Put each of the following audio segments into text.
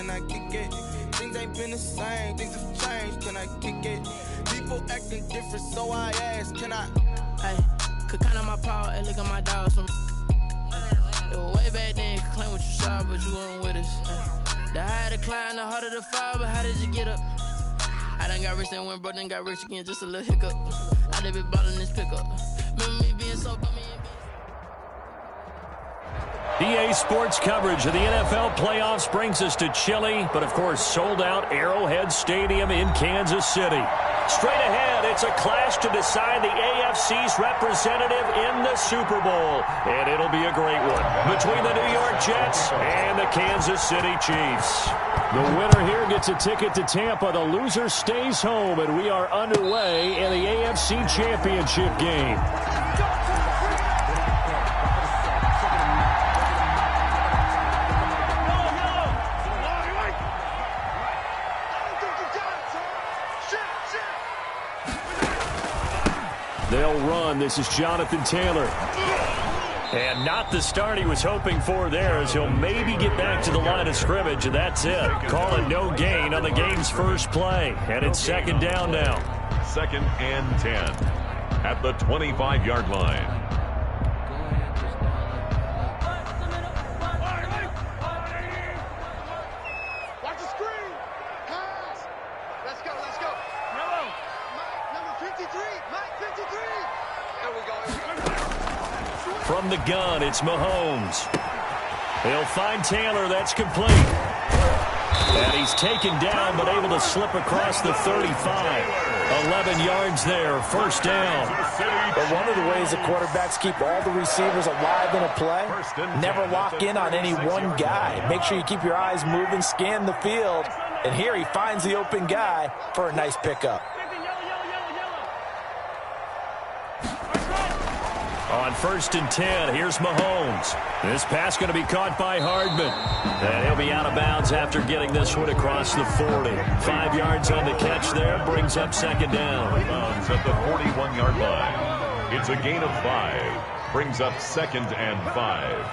can I kick it? Things ain't been the same, things have changed, can I kick it? People acting different, so I ask, can I? Hey, could count on my power, and look at my dogs from. It was way back then, could claim what you saw, but you weren't with us. The higher the climb, the harder the fall, but how did you get up? I done got rich and went broke, then got rich again, just a little hiccup. I done been ballin' this pickup. Remember me being so bummy and EA Sports coverage of the NFL playoffs brings us to chilly, but of course sold out Arrowhead Stadium in Kansas City. Straight ahead, it's a clash to decide the AFC's representative in the Super Bowl. And it'll be a great one between the New York Jets and the Kansas City Chiefs. The winner here gets a ticket to Tampa. The loser stays home, and we are underway in the AFC Championship game. They'll run. This is Jonathan Taylor. And not the start he was hoping for there, as he'll maybe get back to the line of scrimmage, and that's it. Call it no gain on the game's first play. And it's second down now. 2nd and 10 at the 25-yard line. Watch the screen. Pass. Let's go, let's go. Yellow. Mike, number 53. Mike, 53. There we go. From the gun, it's Mahomes. He'll find Taylor. That's complete. And he's taken down, but able to slip across the 35. 11 yards there, first down. But one of the ways the quarterbacks keep all the receivers alive in a play, never lock in on any one guy. Make sure you keep your eyes moving, scan the field. And here he finds the open guy for a nice pickup. On 1st and 10, here's Mahomes. This pass going to be caught by Hardman. And he'll be out of bounds after getting this one across the 40. 5 yards on the catch there, brings up second down. Bounds at the 41-yard line. It's a gain of 5. Brings up 2nd and 5.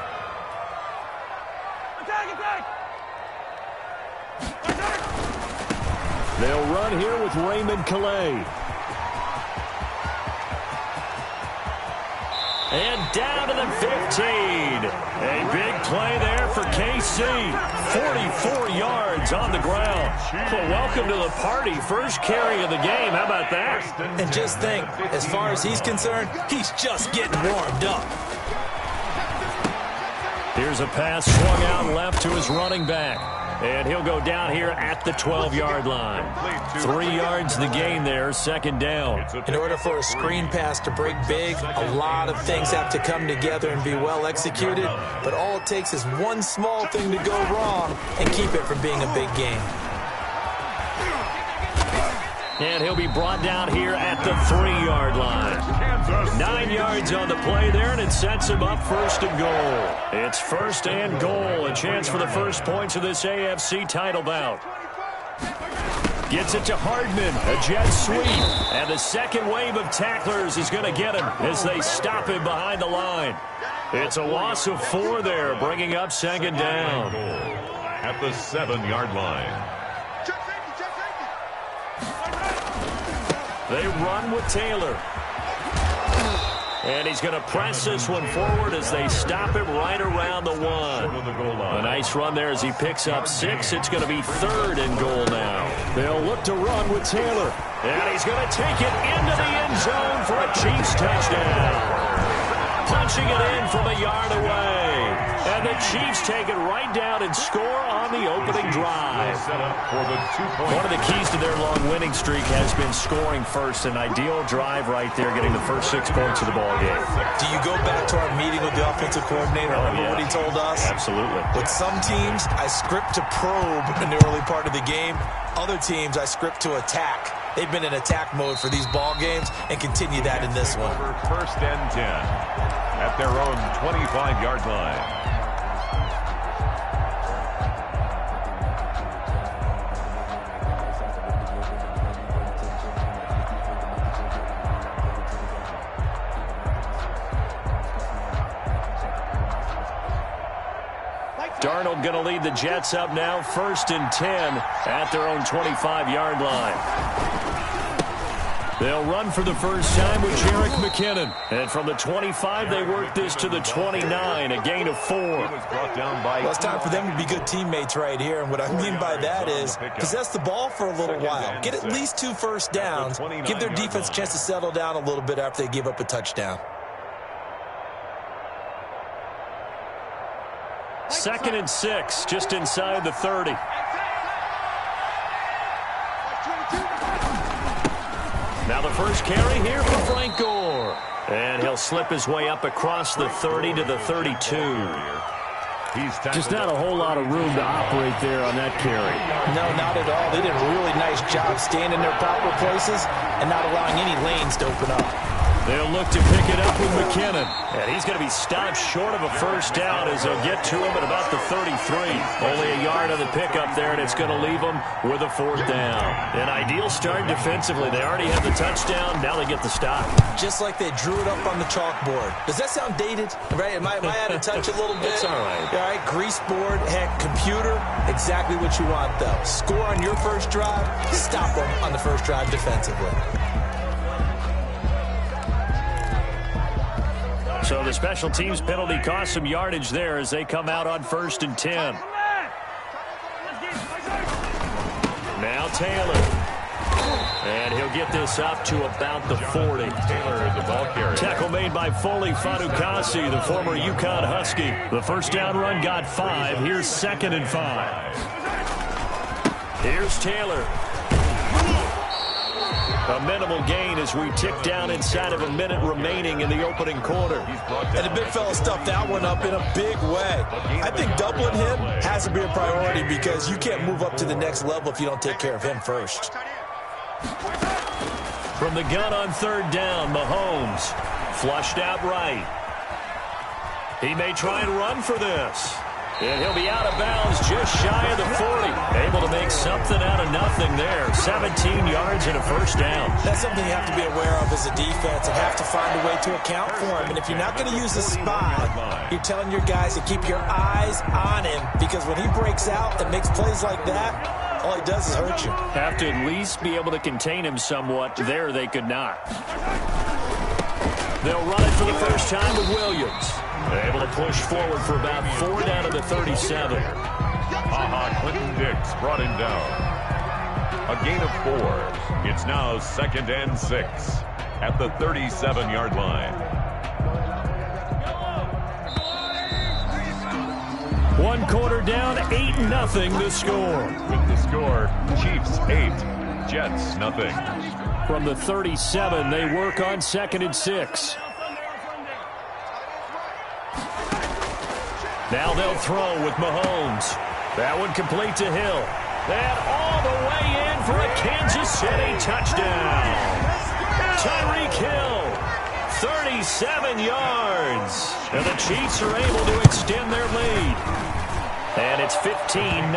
They'll run here with Raymond Calais. And down to the 15. A big play there for KC. 44 yards on the ground. Well, welcome to the party. First carry of the game. How about that? And just think, as far as he's concerned, he's just getting warmed up. Here's a pass swung out left to his running back. And he'll go down here at the 12-yard line. 3 yards the gain there, second down. In order for a screen pass to break big, a lot of things have to come together and be well executed. But all it takes is one small thing to go wrong and keep it from being a big game. And he'll be brought down here at the 3-yard line. 9 yards on the play there, and it sets him up first and goal. It's first and goal, a chance for the first points of this AFC title bout. Gets it to Hardman, a jet sweep. And the second wave of tacklers is going to get him as they stop him behind the line. It's a loss of 4 there, bringing up second down. At the 7-yard line. They run with Taylor. And he's going to press this one forward as they stop him right around the 1. A nice run there as he picks up 6. It's going to be 3rd and goal now. They'll look to run with Taylor. And he's going to take it into the end zone for a Chiefs touchdown. Punching it in from a yard away. And the Chiefs take it right down and score on the opening drive. One of the keys to their long winning streak has been scoring first. An ideal drive right there, getting the first 6 points of the ball game. Do you go back to our meeting with the offensive coordinator? Remember what he told us? Absolutely. With some teams, I script to probe in the early part of the game. Other teams, I script to attack. They've been in attack mode for these ball games and continue that in this one. 1st and 10 at their own 25-yard line. Darnold going to lead the Jets up now 1st and 10 at their own 25-yard line. They'll run for the first time with Jerick McKinnon. And from the 25, they work this to the 29, a gain of 4. Well, it's time for them to be good teammates right here. And what I mean by that is possess the ball for a little while. Get at least 2 first downs. Give their defense a chance to settle down a little bit after they give up a touchdown. 2nd and 6, just inside the 30. Now the first carry here for Frank Gore. And he'll slip his way up across the 30 to the 32. Just not a whole lot of room to operate there on that carry. No, not at all. They did a really nice job staying in their proper places and not allowing any lanes to open up. They'll look to pick it up with McKinnon. And he's going to be stopped short of a first down as they'll get to him at about the 33. Only a yard on the pickup there, and it's going to leave them with a 4th down. An ideal start defensively. They already have the touchdown. Now they get the stop. Just like they drew it up on the chalkboard. Does that sound dated? Right? Am I out of touch a little bit? It's all right. All right, grease board, heck, computer, exactly what you want, though. Score on your first drive, stop them on the first drive defensively. So the special teams penalty cost some yardage there as they come out on 1st and 10. Now Taylor. And he'll get this up to about the 40. Taylor, the ball carrier. Tackle made by Foley Fadukasi, the former UConn Husky. The first down run got 5. Here's 2nd and 5. Here's Taylor. A minimal gain as we tick down inside of a minute remaining in the opening quarter. And the big fella stuffed that one up in a big way. I think doubling him has to be a priority because you can't move up to the next level if you don't take care of him first. From the gun on 3rd down, Mahomes flushed out right. He may try and run for this. And he'll be out of bounds just shy of the 40. Able to make something out of nothing there. 17 yards and a first down. That's something you have to be aware of as a defense and have to find a way to account for him. And if you're not going to use a spy, you're telling your guys to keep your eyes on him because when he breaks out and makes plays like that, all he does is hurt you. Have to at least be able to contain him somewhat. There they could not. They'll run it for the first time with Williams. They're able to push forward for about 4 down to the 37. Clinton Dix brought him down. A gain of 4. It's now 2nd and 6 at the 37-yard line. One quarter down, 8-0 the score. With the score, Chiefs 8, Jets nothing. From the 37, they work on 2nd and 6. Now they'll throw with Mahomes. That one complete to Hill. And all the way in for a Kansas City touchdown. Tyreek Hill, 37 yards. And the Chiefs are able to extend their lead. And it's 15-0.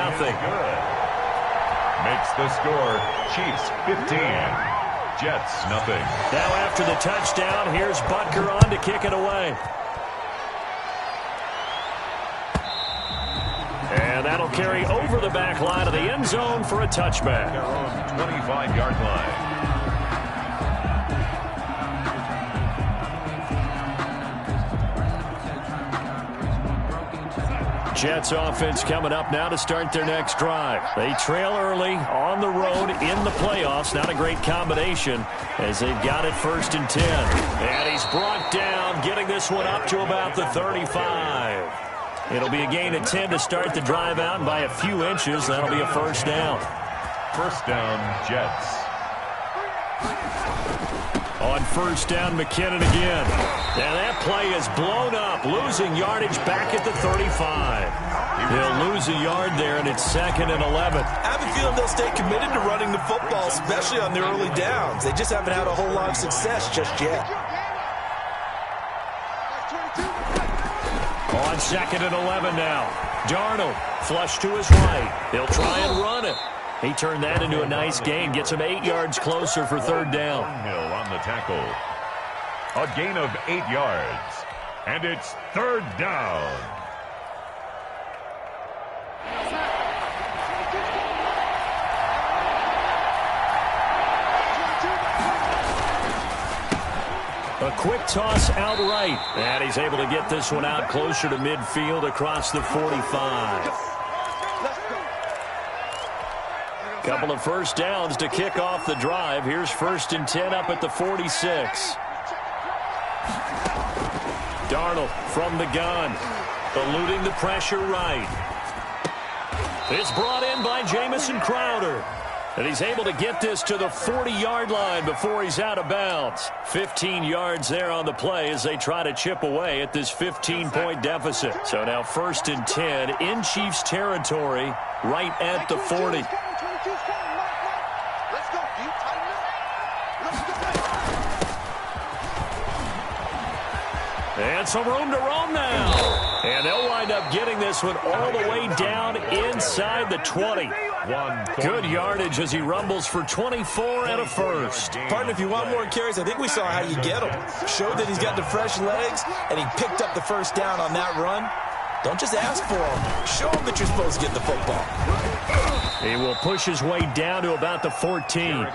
Makes the score, Chiefs 15, Jets nothing. Now after the touchdown, here's Butker on to kick it away. And that'll carry over the back line of the end zone for a touchback. Their own 25-yard line. Jets offense coming up now to start their next drive. They trail early on the road in the playoffs. Not a great combination as they've got it 1st and 10. And he's brought down, getting this one up to about the 35. It'll be a gain of 10 to start the drive out by a few inches. That'll be a first down. First down, Jets. On first down, McKinnon again. Now that play is blown up, losing yardage back at the 35. He'll lose a yard there, and it's 2nd and 11. I have a feeling they'll stay committed to running the football, especially on the early downs. They just haven't had a whole lot of success just yet. On 2nd and 11 now. Darnold flush to his right. He'll try and run it. He turned that into a nice gain. Gets him 8 yards closer for 3rd down. Hill on the tackle. A gain of 8 yards. And it's 3rd down. A quick toss outright. And he's able to get this one out closer to midfield across the 45. Couple of first downs to kick off the drive. Here's 1st and 10 up at the 46. Darnold from the gun. Eluding the pressure right. It's brought in by Jamison Crowder. And he's able to get this to the 40-yard line before he's out of bounds. 15 yards there on the play as they try to chip away at this 15-point deficit. So now 1st and 10 in Chiefs territory right at the 40. And some room to roam now. And they'll wind up getting this one all the way down inside the 20. Good yardage as he rumbles for 24 and a first. Partner, if you want more carries, I think we saw how you get him. Showed that he's got the fresh legs, and he picked up the first down on that run. Don't just ask for him. Show him that you're supposed to get the football. He will push his way down to about the 14.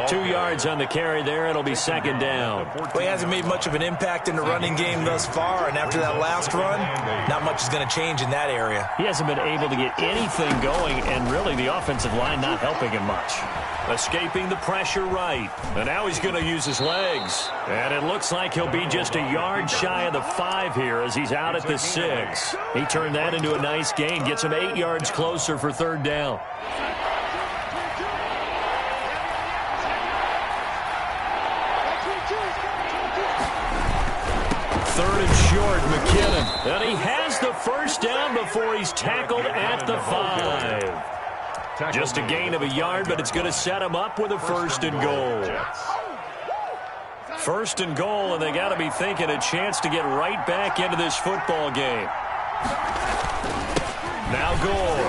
2 yards on the carry there. It'll be 2nd down. Well, he hasn't made much of an impact in the running game thus far, and after that last run, not much is going to change in that area. He hasn't been able to get anything going, and really the offensive line not helping him much. Escaping the pressure right. And now he's going to use his legs. And it looks like he'll be just a yard shy of the 5 here as he's out at the 6. He turned that into a nice gain. Gets him 8 yards closer for 3rd down. 3rd and short, McKinnon. And he has the first down before he's tackled at the 5. Just a gain of a yard, but it's going to set him up with a 1st and goal. 1st and goal, and they got to be thinking a chance to get right back into this football game. Now Gore.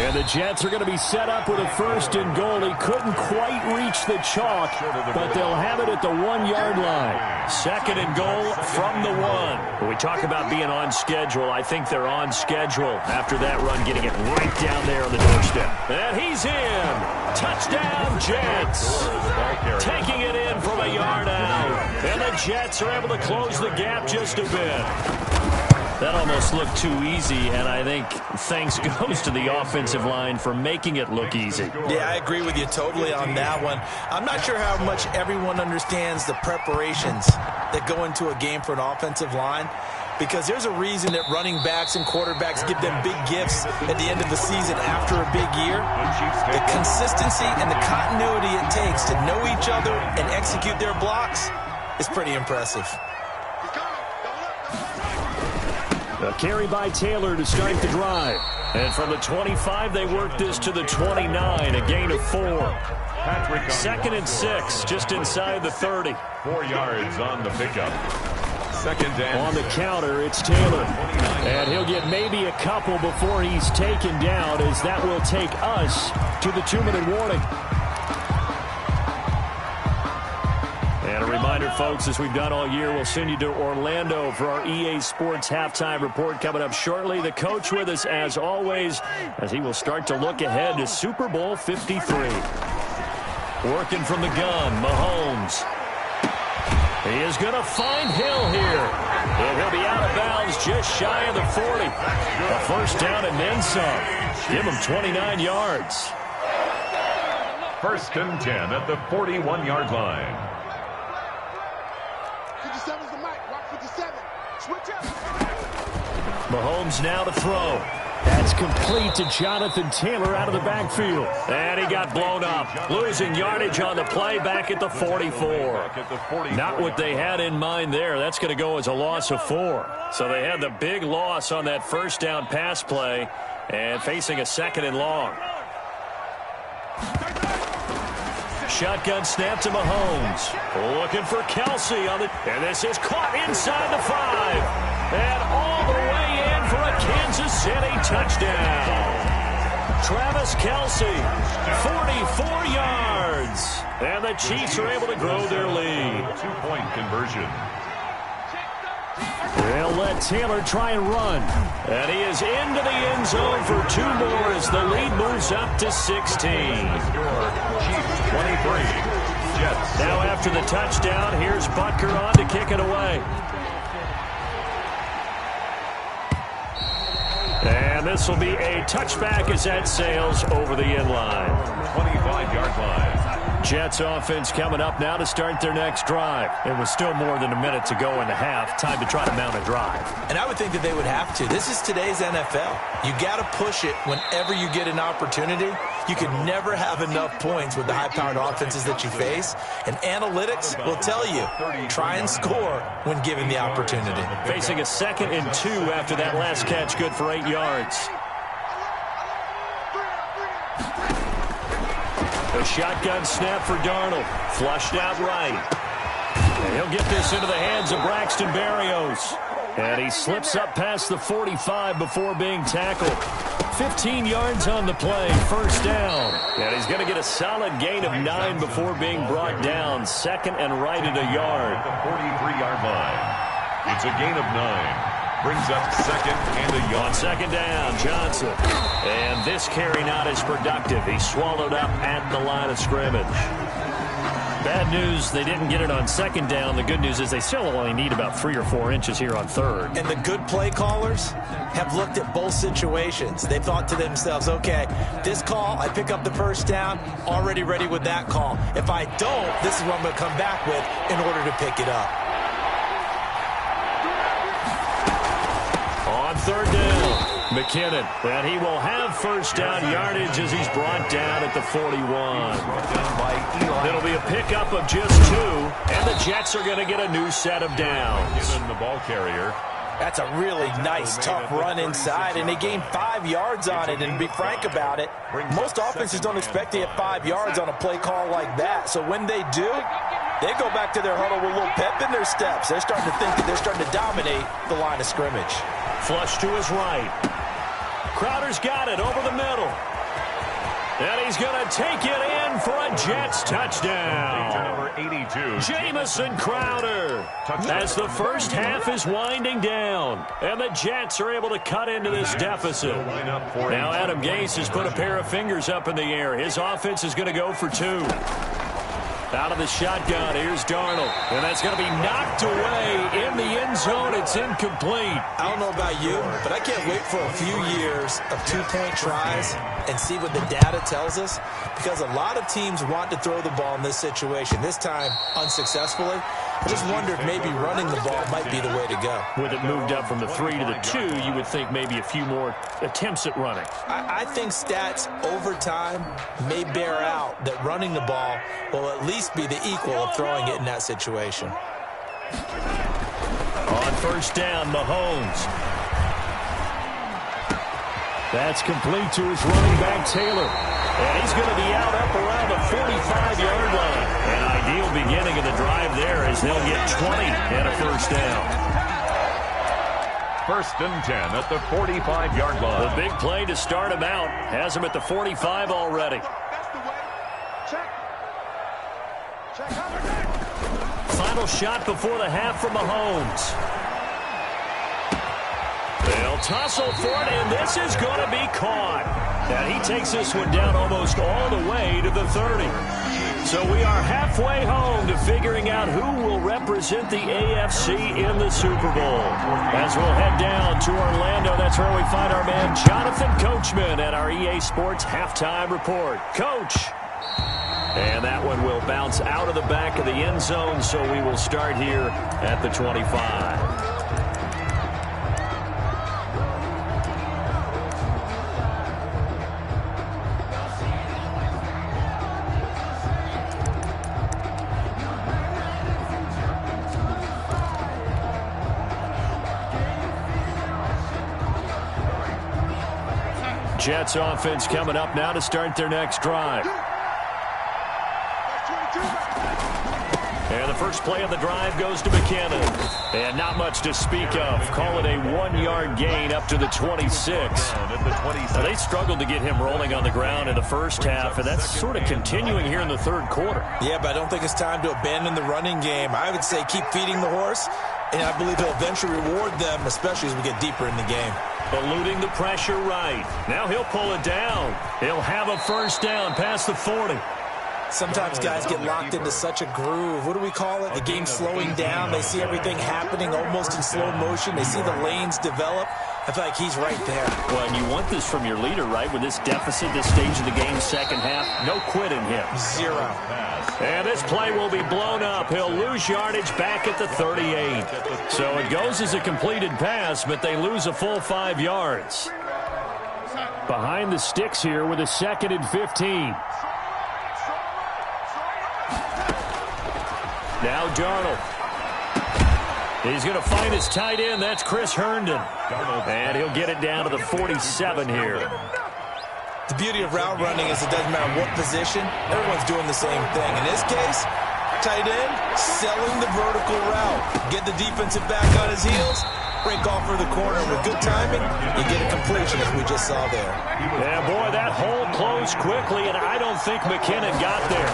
And the Jets are going to be set up with a 1st and goal. He couldn't quite reach the chalk, but they'll have it at the 1-yard line. 2nd and goal from the 1. When we talk about being on schedule, I think they're on schedule after that run, getting it right down there on the doorstep. And he's in. Touchdown, Jets. Taking it in from a yard out. And the Jets are able to close the gap just a bit. That almost looked too easy, and I think thanks goes to the offensive line for making it look easy. Yeah, I agree with you totally on that one. I'm not sure how much everyone understands the preparations that go into a game for an offensive line, because there's a reason that running backs and quarterbacks give them big gifts at the end of the season after a big year. The consistency and the continuity it takes to know each other and execute their blocks is pretty impressive. A carry by Taylor to start the drive. And from the 25, they work this to the 29, a gain of 4. 2nd and 6, just inside the 30. 4 yards on the pickup. 2nd down. On the counter, it's Taylor. And he'll get maybe a couple before he's taken down, as that will take us to the 2-minute warning. And a reminder, folks, as we've done all year, we'll send you to Orlando for our EA Sports halftime report coming up shortly. The coach with us, as always, as he will start to look ahead to Super Bowl 53. Working from the gun, Mahomes. He is going to find Hill here. And he'll be out of bounds just shy of the 40. A first down and then some. Give him 29 yards. 1st and 10 at the 41-yard line. Mahomes now to throw. That's complete to Jonathan Taylor out of the backfield. And he got blown up. Losing yardage on the play back at the 44. Not what they had in mind there. That's going to go as a loss of 4. So they had the big loss on that first down pass play and facing a 2nd and long. Shotgun snap to Mahomes. Looking for Kelsey on the... And this is caught inside the 5. And all the way in for a Kansas City touchdown. Travis Kelsey, 44 yards. And the Chiefs are able to grow their lead. 2-point conversion. They'll let Taylor try and run. And he is into the end zone for 2 more as the lead moves up to 16. Chiefs 23, Jets. Now after the touchdown, here's Butker on to kick it away. And this will be a touchback as that sails over the end line. 25-yard line. Jets offense coming up now to start their next drive. It was still more than a minute to go in the half. Time to try to mount a drive. And I would think that they would have to. This is today's NFL. You got to push it whenever you get an opportunity. You can never have enough points with the high-powered offenses that you face. And analytics will tell you, try and score when given the opportunity. Facing a 2nd and 2 after that last catch, good for 8 yards. A shotgun snap for Darnold. Flushed out right. And he'll get this into the hands of Braxton Berrios. And he slips up past the 45 before being tackled. 15 yards on the play, first down. And he's going to get a solid gain of 9 before being brought down. 2nd and right at a yard. The 43-yard line. It's a gain of 9. Brings up 2nd and a yard. On 2nd down, Johnson. And this carry not as productive. He swallowed up at the line of scrimmage. Bad news, they didn't get it on 2nd down. The good news is they still only need about 3 or 4 inches here on 3rd. And the good play callers have looked at both situations. They thought to themselves, okay, this call, I pick up the first down, already ready with that call. If I don't, this is what I'm going to come back with in order to pick it up. On 3rd down, McKinnon. And he will have first down yardage as he's brought down at the 41. It'll be a pickup of just 2, and the Jets are going to get a new set of downs. Given the ball carrier. That's a really nice, tough run inside, and they gained 5 yards on it. And to be frank about it, most offenses don't expect to get 5 yards on a play call like that. So when they do, they go back to their huddle with a little pep in their steps. They're starting to think that they're starting to dominate the line of scrimmage. Flush to his right. Crowder's got it over the middle. And he's going to take it in for a Jets touchdown. Number 82. Jamison Crowder. As the first half is winding down. And the Jets are able to cut into this deficit. Now Adam Gase has put a pair of fingers up in the air. His offense is going to go for 2. Out of the shotgun, here's Darnold. And that's going to be knocked away in the end zone. It's incomplete. I don't know about you, but I can't wait for a few years of 2-point tries and see what the data tells us, because a lot of teams want to throw the ball in this situation. This time, unsuccessfully. I just wondered maybe running the ball might be the way to go. With it moved up from the 3 to the 2, you would think maybe a few more attempts at running. I think stats over time may bear out that running the ball will at least be the equal of throwing it in that situation. On first down, Mahomes. That's complete to his running back, Taylor. And he's going to be out up around the 45-yard line. An ideal beginning of the drive there as they'll get 20 and a first down. 1st and 10 at the 45-yard line. The big play to start him out has him at the 45 already. Final shot before the half from Mahomes. They'll tussle for it, and this is going to be caught. And he takes this one down almost all the way to the 30. So we are halfway home to figuring out who will represent the AFC in the Super Bowl. As we'll head down to Orlando, that's where we find our man Jonathan Coachman at our EA Sports Halftime Report. Coach. And that one will bounce out of the back of the end zone, so we will start here at the 25. Jets offense coming up now to start their next drive. And the first play of the drive goes to McKinnon. And not much to speak of. Call it a 1-yard gain up to the 26. Now, they struggled to get him rolling on the ground in the first half, and that's sort of continuing here in the 3rd quarter. Yeah, but I don't think it's time to abandon the running game. I would say keep feeding the horse, and I believe he'll eventually reward them, especially as we get deeper in the game. Eluding the pressure right. Now he'll pull it down. He'll have a first down past the 40. Sometimes guys get locked into such a groove. What do we call it? The game slowing down. They see everything happening almost in slow motion. They see the lanes develop. I feel like he's right there. Well, and you want this from your leader, right? With this deficit, this stage of the game, second half, no quitting him. Zero. And this play will be blown up. He'll lose yardage back at the 38. So it goes as a completed pass, but they lose a full 5 yards. Behind the sticks here with a 2nd and 15. Now Darnold. He's going to find his tight end. That's Chris Herndon. And he'll get it down to the 47 here. The beauty of route running is it doesn't matter what position. Everyone's doing the same thing. In this case, tight end, selling the vertical route. Get the defensive back on his heels. Break off for the corner. With good timing, you get a completion as we just saw there. Yeah, boy, that hole closed quickly, and I don't think McKinnon got there.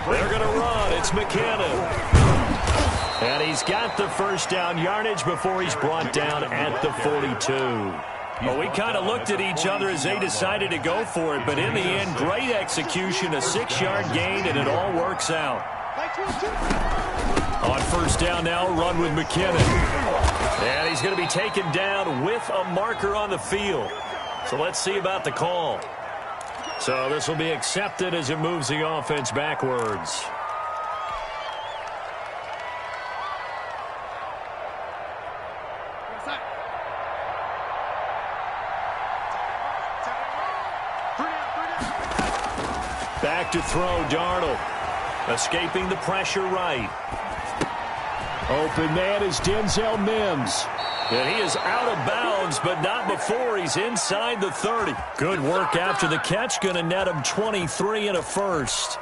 They're going to run. It's McKinnon. And he's got the first down yardage before he's brought down at the 42. Well, we kind of looked at each other as they decided to go for it, but in the end, great execution, a 6-yard gain, and it all works out. On first down now, run with McKinnon. And he's going to be taken down with a marker on the field. So let's see about the call. So this will be accepted as it moves the offense backwards. Back to throw, Darnold. Escaping the pressure right. Open man is Denzel Mims. And he is out of bounds, but not before he's inside the 30. Good work after the catch. Going to net him 23 and a first.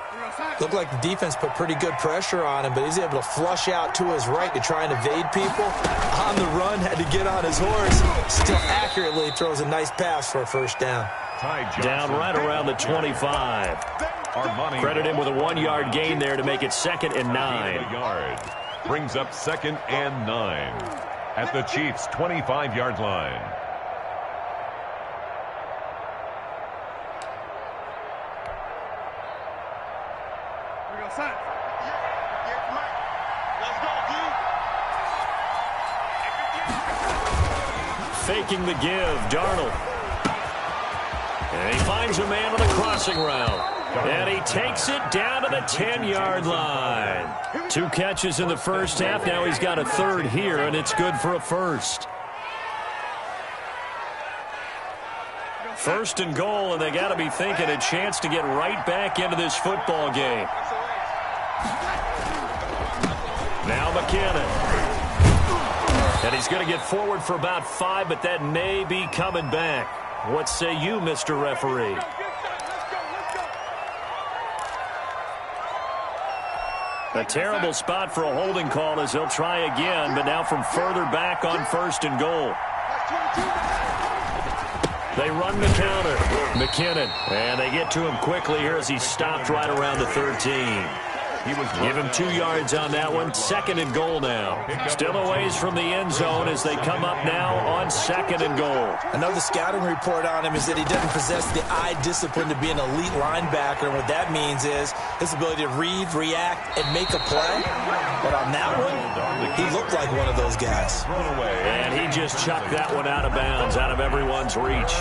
Looked like the defense put pretty good pressure on him, but he's able to flush out to his right to try and evade people. On the run, had to get on his horse. Still accurately throws a nice pass for a first down. Down right around the 25. Credit him with a 1-yard gain there to make it 2nd and 9. Brings up 2nd and 9 at the Chiefs' 25-yard line. Faking the give, Darnold. And he finds a man on the crossing route. And he takes it down to the 10-yard line. 2 catches in the first half. Now he's got a 3rd here, and it's good for a first. 1st and goal, and they got to be thinking a chance to get right back into this football game. Now McKinnon. And he's going to get forward for about 5, but that may be coming back. What say you, Mr. Referee? A terrible spot for a holding call as they'll try again, but now from further back on 1st and goal. They run the counter. McKinnon. And they get to him quickly here as he's stopped right around the 13. Give him 2 yards on that one. 2nd and goal now. Still a ways from the end zone as they come up now on 2nd and goal. Another scouting report on him is that he doesn't possess the eye discipline to be an elite linebacker. And what that means is his ability to read, react, and make a play. But on that one, he looked like one of those guys. And he just chucked that one out of bounds, out of everyone's reach.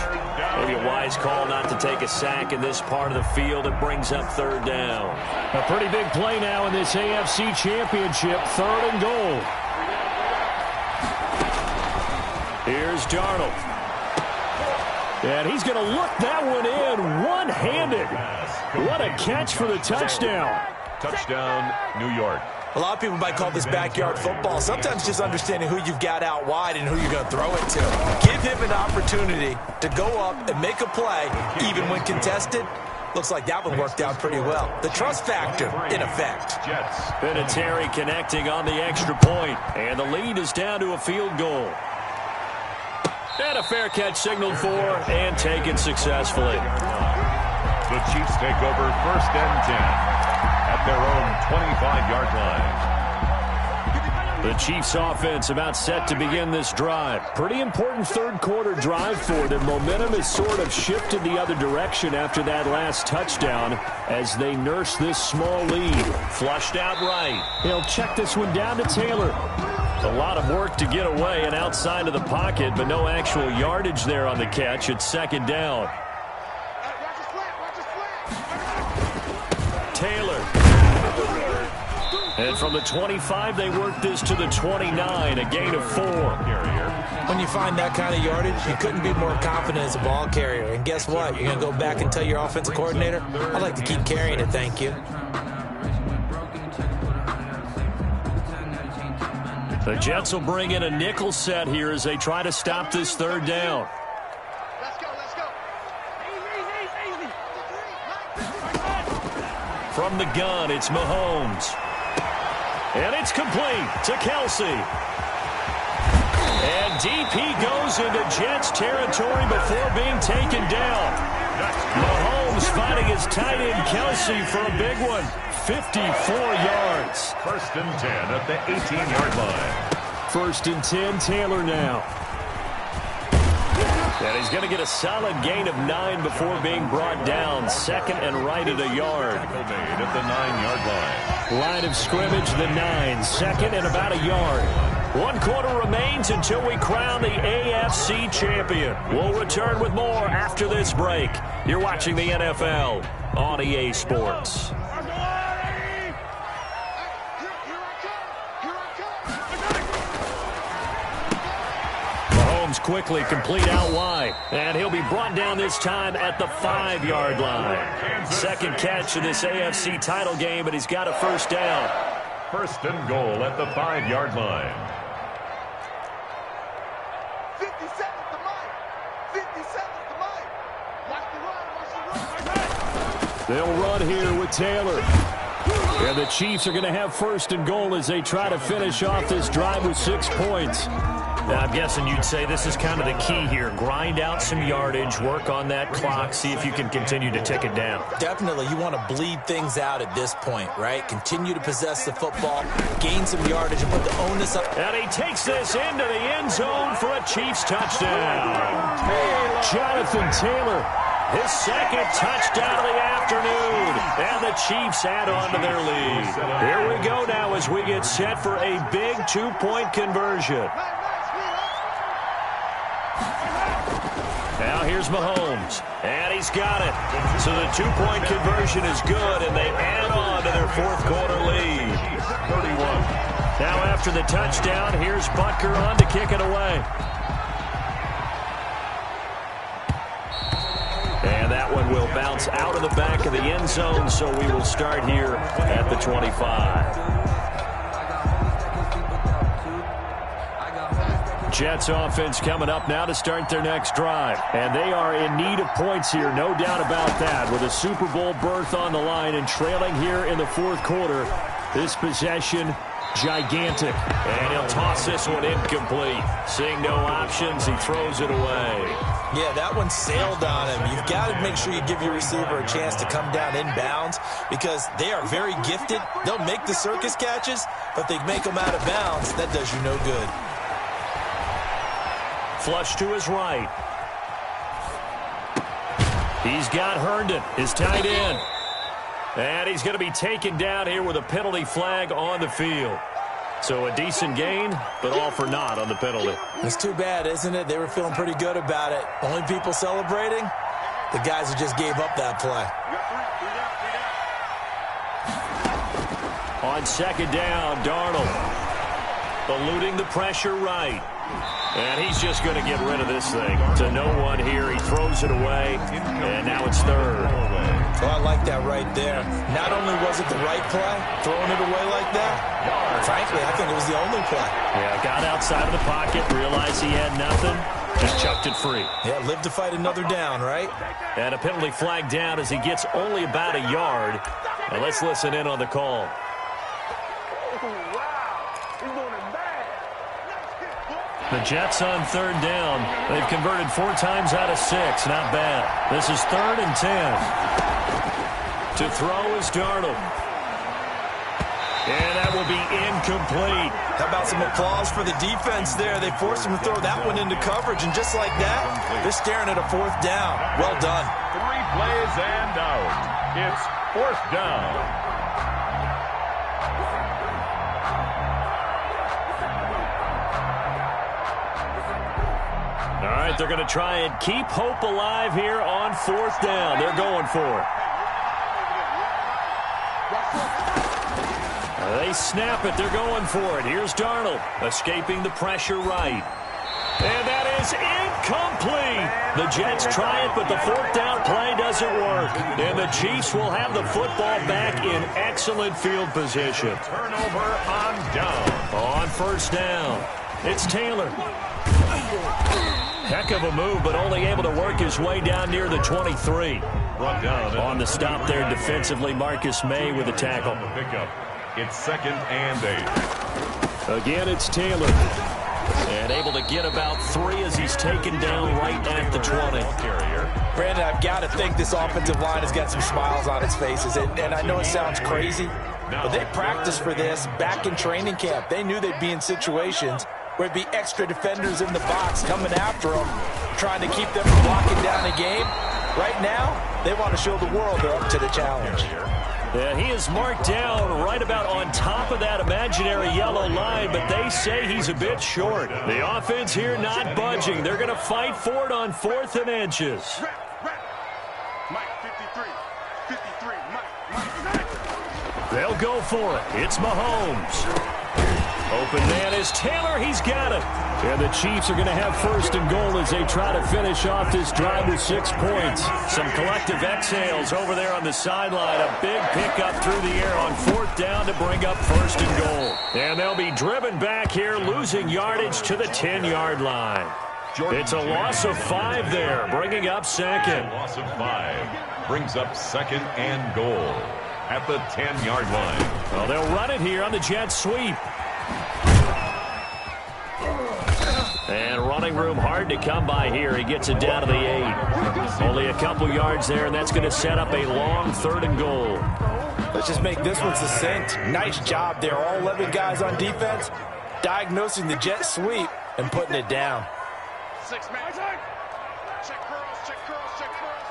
Maybe a wise call not to take a sack in this part of the field. It brings up 3rd down. A pretty big play now in this AFC Championship. 3rd and goal. Here's Darnold. And he's going to look that one in one-handed. What a catch for the touchdown. Touchdown, New York. A lot of people might call this backyard football. Sometimes just understanding who you've got out wide and who you're going to throw it to. Give him an opportunity to go up and make a play, even when contested. Looks like that one worked out pretty well. The trust factor, in effect. Vinatieri connecting on the extra point, and the lead is down to a field goal. And a fair catch signaled for and taken successfully. The Chiefs take over 1st and 10 at their own 25-yard line. The Chiefs offense about set to begin this drive. Pretty important third quarter drive for them. Momentum has sort of shifted the other direction after that last touchdown as they nurse this small lead. Flushed out right. He'll check this one down to Taylor. A lot of work to get away and outside of the pocket, but no actual yardage there on the catch. It's second down. Taylor. And from the 25, they work this to the 29, a gain of 4. When you find that kind of yardage, you couldn't be more confident as a ball carrier. And guess what? You're going to go back and tell your offensive coordinator, I'd like to keep carrying it, thank you. The Jets will bring in a nickel set here as they try to stop this third down. Let's go, let's go. Easy. From the gun, it's Mahomes. And it's complete to Kelsey. And DP goes into Jets territory before being taken down. Mahomes finding his tight end Kelsey for a big one. 54 yards. First and 10 at the 18-yard line. First and 10, Taylor now. And he's going to get a solid gain of 9 before being brought down. Second and right at a yard. Tackle made at the 9-yard line. Line of scrimmage, the 9. Second and about a yard. 1 quarter remains until we crown the AFC champion. We'll return with more after this break. You're watching the NFL on EA Sports. Quickly complete out wide, and he'll be brought down this time at the 5-yard line. Second catch of this AFC title game, but he's got a first down. First and goal at the 5-yard line. 50 seconds to Mike. 50 seconds to Mike. Watch the run. They'll run here with Taylor. And the Chiefs are going to have first and goal as they try to finish off this drive with 6 points. Now, I'm guessing you'd say this is kind of the key here. Grind out some yardage, work on that clock, see if you can continue to tick it down. Definitely, you want to bleed things out at this point, right? Continue to possess the football, gain some yardage, and put the onus up. And he takes this into the end zone for a Chiefs touchdown. Jonathan Taylor, his second touchdown of the afternoon. And the Chiefs add on to their lead. Here we go now as we get set for a big 2-point conversion. Now here's Mahomes, and he's got it. So the 2-point conversion is good, and they add on to their fourth quarter lead. 31. Now after the touchdown, here's Butker on to kick it away. And that one will bounce out of the back of the end zone, so we will start here at the 25. Jets offense coming up now to start their next drive. And they are in need of points here, no doubt about that. With a Super Bowl berth on the line and trailing here in the fourth quarter, this possession, gigantic. And he'll toss this one incomplete. Seeing no options, he throws it away. Yeah, that one sailed on him. You've got to make sure you give your receiver a chance to come down inbounds because they are very gifted. They'll make the circus catches, but they make them out of bounds. That does you no good. Flush to his right. He's got Herndon, his tight end. And he's going to be taken down here with a penalty flag on the field. So a decent gain, but all for naught on the penalty. It's too bad, isn't it? They were feeling pretty good about it. Only people celebrating, the guys who just gave up that play. On second down, Darnold eluding the pressure right. And he's just going to get rid of this thing. To no one here. He throws it away. And now it's third. Oh, I like that right there. Not only was it the right play, throwing it away like that, frankly, I think it was the only play. Yeah, got outside of the pocket, realized he had nothing, just chucked it free. Yeah, live to fight another down, right? And a penalty flag down as he gets only about a yard. Now let's listen in on the call. The Jets on third down. They've converted 4 times out of 6. Not bad. This is 3rd and 10. To throw is Darnold. And that will be incomplete. How about some applause for the defense there? They forced him to throw that one into coverage, and just like that, they're staring at a 4th down. Well done. 3 plays and out. It's 4th down. All right, they're going to try and keep hope alive here on 4th down. They're going for it. They snap it. They're going for it. Here's Darnold, escaping the pressure right. And that is incomplete. The Jets try it, but the 4th down play doesn't work. And the Chiefs will have the football back in excellent field position. Turnover on down. On 1st down, it's Taylor. Heck of a move, but only able to work his way down near the 23. Brought down on the stop there defensively, Marcus May with a tackle. It's 2nd and 8. Again, it's Taylor. And able to get about 3 as he's taken down right at the 20. Brandon, I've got to think this offensive line has got some smiles on its faces. And I know it sounds crazy, but they practiced for this back in training camp. They knew they'd be in situations where it'd be extra defenders in the box coming after them, trying to keep them from locking down a game. Right now, they want to show the world they're up to the challenge. Yeah, he is marked down right about on top of that imaginary yellow line, but they say he's a bit short. The offense here not budging. They're going to fight for it on 4th and inches. Mike, 53, Mike. They'll go for it. It's Mahomes. Open man is Taylor. He's got it. And the Chiefs are going to have 1st and goal as they try to finish off this drive with 6 points. Some collective exhales over there on the sideline. A big pickup through the air on 4th down to bring up 1st and goal. And they'll be driven back here, losing yardage to the 10-yard line. It's a loss of 5 there, bringing up 2nd. Loss of 5 brings up 2nd and goal at the 10-yard line. Well, they'll run it here on the jet sweep. And running room hard to come by here. He gets it down to the 8. Only a couple yards there, and that's going to set up a long 3rd and goal. Let's just make this one succinct. Nice job there. All 11 guys on defense diagnosing the jet sweep and putting it down. 6 man. Check curls, check curls, check curls.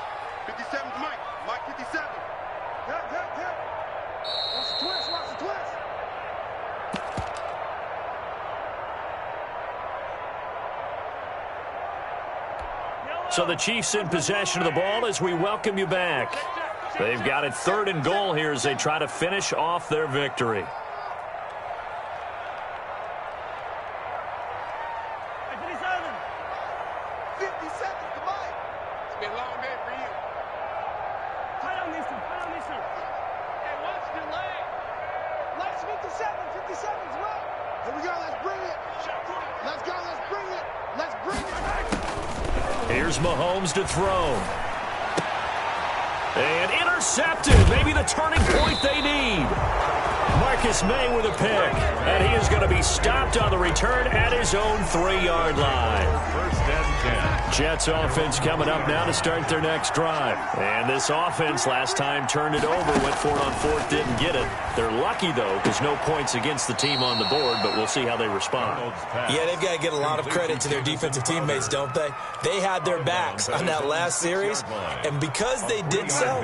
57's Mike. Mike 57. Watch the twist, watch the twist. So the Chiefs in possession of the ball as we welcome you back. They've got it 3rd and goal here as they try to finish off their victory. 50 seconds to Mike. It's been a long day for you. Tight on these two. Hey, watch the leg. Let's 57 seconds, Mike. Here we go, let's bring it. Let's go, let's bring it. Let's bring it. Here's Mahomes to throw. And intercepted. Maybe the turning point they need. Marcus May with a pick. And he is going to be stopped on the return at his own 3-yard line. 1st and 10. Jets offense coming up now to start their next drive. And this offense last time turned it over, went for it on 4th, didn't get it. They're lucky, though, because no points against the team on the board, but we'll see how they respond. Yeah, they've got to get a lot of credit to their defensive teammates, don't they? They had their backs on that last series, and because they did so,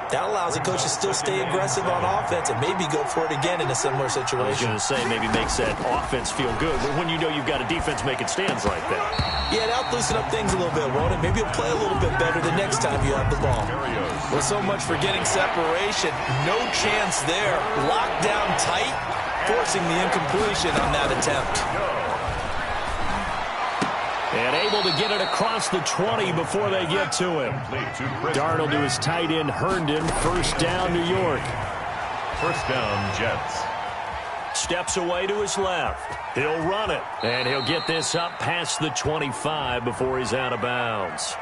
that allows the coach to still stay aggressive on offense and maybe go for it again in a similar situation. I was going to say maybe makes that offense feel good, but when you know you've got a defense making stands like that. Yeah, that'll loosen up things a little bit, won't it? Maybe you'll play a little bit better the next time you have the ball. Well, so much for getting separation. No chance there. Locked down tight, forcing the incompletion on that attempt. And able to get it across the 20 before they get to him. Darnold to his tight end, Herndon. 1st down, New York. 1st down, Jets. Steps away to his left. He'll run it. And he'll get this up past the 25 before he's out of bounds.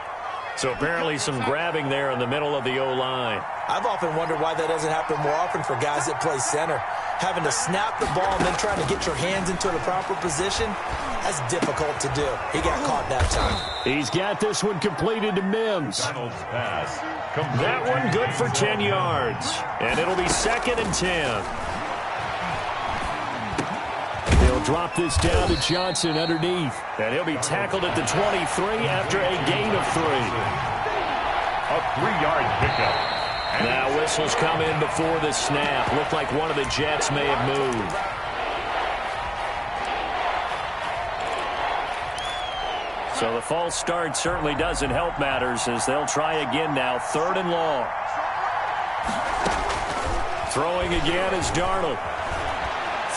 So apparently some grabbing there in the middle of the O-line. I've often wondered why that doesn't happen more often for guys that play center. Having to snap the ball and then trying to get your hands into the proper position, that's difficult to do. He got caught that time. He's got this one completed to Mims. Darnold's pass. That one good for 10 yards. And it'll be 2nd and 10. They'll drop this down to Johnson underneath. And he'll be tackled at the 23 after a gain of 3. A 3-yard pickup. Now whistles come in before the snap. Looked like one of the Jets may have moved. So the false start certainly doesn't help matters as they'll try again now. 3rd and long. Throwing again is Darnold.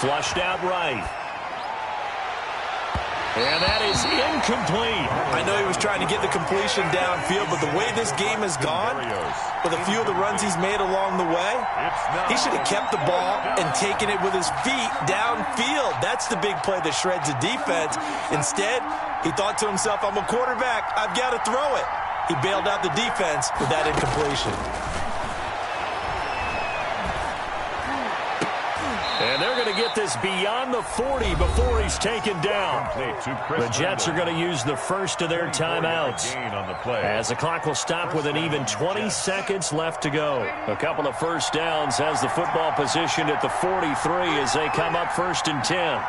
Flushed out right. And that is incomplete. I know he was trying to get the completion downfield, but the way this game has gone, with a few of the runs he's made along the way, he should have kept the ball and taken it with his feet downfield. That's the big play that shreds the defense. Instead, he thought to himself, I'm a quarterback, I've got to throw it. He bailed out the defense with that incompletion. And they're going to get this beyond the 40 before he's taken down. The Jets are going to use the first of their timeouts as the clock will stop with an even 20 seconds left to go. A couple of first downs has the football positioned at the 43 as they come up 1st and 10.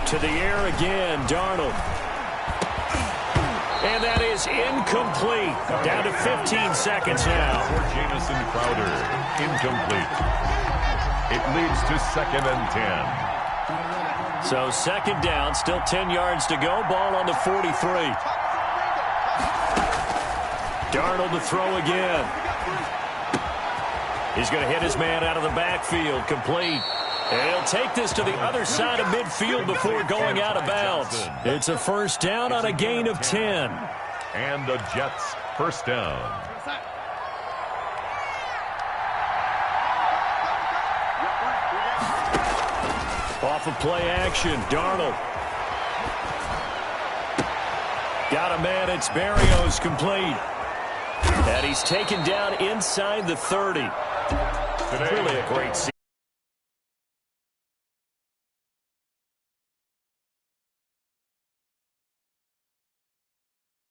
To the air again, Darnold. And that is incomplete. Down to 15 seconds now. For Jamison Crowder, incomplete. It leads to 2nd and 10. So 2nd down, still 10 yards to go. Ball on the 43. Darnold to throw again. He's going to hit his man out of the backfield. Complete. And he'll take this to the other side of midfield before going out of bounds. It's a 1st down on a gain of 10. And the Jets 1st down. Off of play action, Darnold. Got a man, it's Berrios, complete. And he's taken down inside the 30. Really a great season.